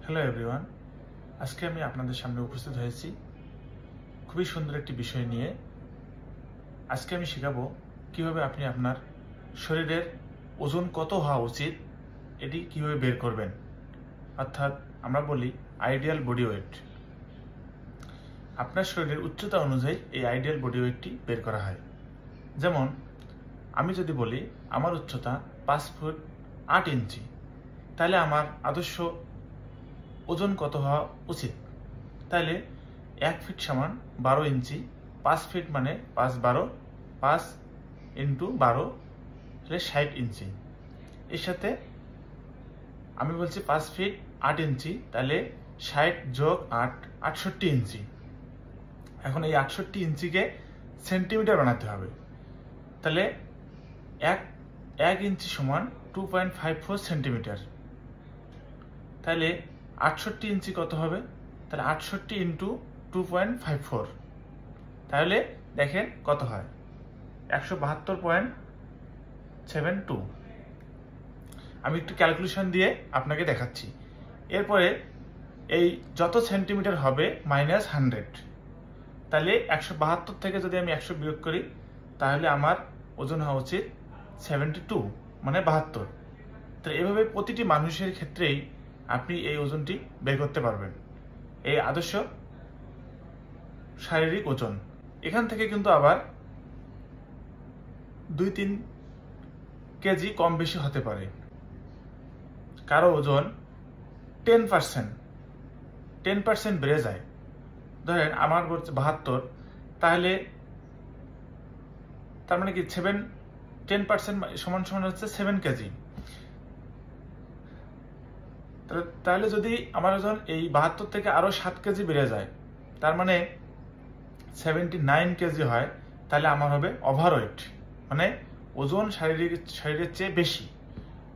Hello everyone, আজকে আমি আপনাদের সামনে উপস্থিত হয়েছি খুবই সুন্দর একটি বিষয় নিয়ে। আজকে আমি শেখাবো কিভাবে আপনি আপনার শরীরের ওজন কত হওয়া উচিত এটি কিভাবে বের করবেন, অর্থাৎ আমরা বলি আইডিয়াল বডি ওয়েট। আপনার শরীরের উচ্চতা অনুযায়ী এই আইডিয়াল বডি ওয়েটটি বের করা হয়। যেমন আমি যদি বলি আমার উচ্চতা 5 ফুট 8 ইঞ্চি, তাহলে আমার আদর্শ ওজন কত হওয়া উচিত? তাহলে 1 ফিট সমান 12 ইঞ্চি, 5 ফিট মানে 5 12, 5 ইন্টু 12 তাহলে 60 ইঞ্চি। এর সাথে আমি বলছি 5 ফিট 8 ইঞ্চি, তাহলে 60 যোগ 8 68 ইঞ্চি। এখন এই 68 ইঞ্চিকে সেন্টিমিটার বানাতে হবে। তাহলে 1 ইঞ্চি সমান 2.54 সেন্টিমিটার। তাহলে 68 ইঞ্চি কত হবে? তাহলে 68 ইন্টু 2.54, তাহলে দেখেন কত হয়, 172.72। আমি একটু ক্যালকুলেশন দিয়ে আপনাকে দেখাচ্ছি। এরপরে এই যত সেন্টিমিটার হবে মাইনাস 100, তাহলে 172 থেকে যদি আমি 100 বিয়োগ করি তাহলে আমার ওজন হওয়া উচিত 72 মানে 72। তো এভাবে প্রতিটি মানুষের ক্ষেত্রেই আপনি এই ওজনটি বের করতে পারবেন, এই আদর্শ শারীরিক ওজন। এখান থেকে কিন্তু আবার 2-3 কেজি কম বেশি হতে পারে। কারো ওজন 10% বেড়ে যায়, ধরেন আমার 72, তাহলে তার মানে কি 10% সমান সমান হচ্ছে 7 কেজি। তাহলে যদি আমার ওজন এই 72 থেকে আরো 7 কেজি বেড়ে যায়, তার মানে 79 কেজি হয়, তাহলে আমার হবে ওভারওয়েট, মানে ওজন শরীরের চেয়ে বেশি।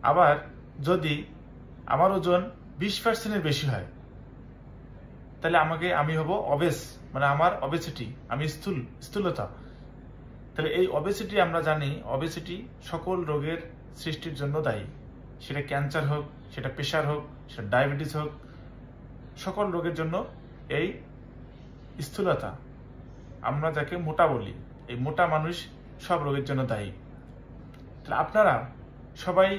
আবার যদি আমার ওজন 20%-এর বেশি হয়, তাহলে আমি হব অবেস, মানে আমার অবেসিটি, আমি স্থূলতা। তাহলে এই অবেসিটি আমরা জানি, অবেসিটি সকল রোগের সৃষ্টির জন্য দায়ী। সেটা ক্যান্সার হোক, সেটা প্রেশার হোক, সেটা ডায়াবেটিস হোক, সকল রোগের জন্য এই স্থূলতা, আমরা যাকে মোটা বলি, এই মোটা মানুষ সব রোগের জন্য দায়ী। তাহলে আপনারা সবাই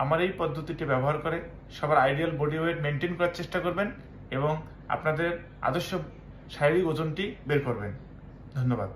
আমার এই পদ্ধতিটি ব্যবহার করে সবার আইডিয়াল বডি ওয়েট মেনটেন করার চেষ্টা করবেন এবং আপনাদের আদর্শ শারীরিক ওজনটি বের করবেন। ধন্যবাদ।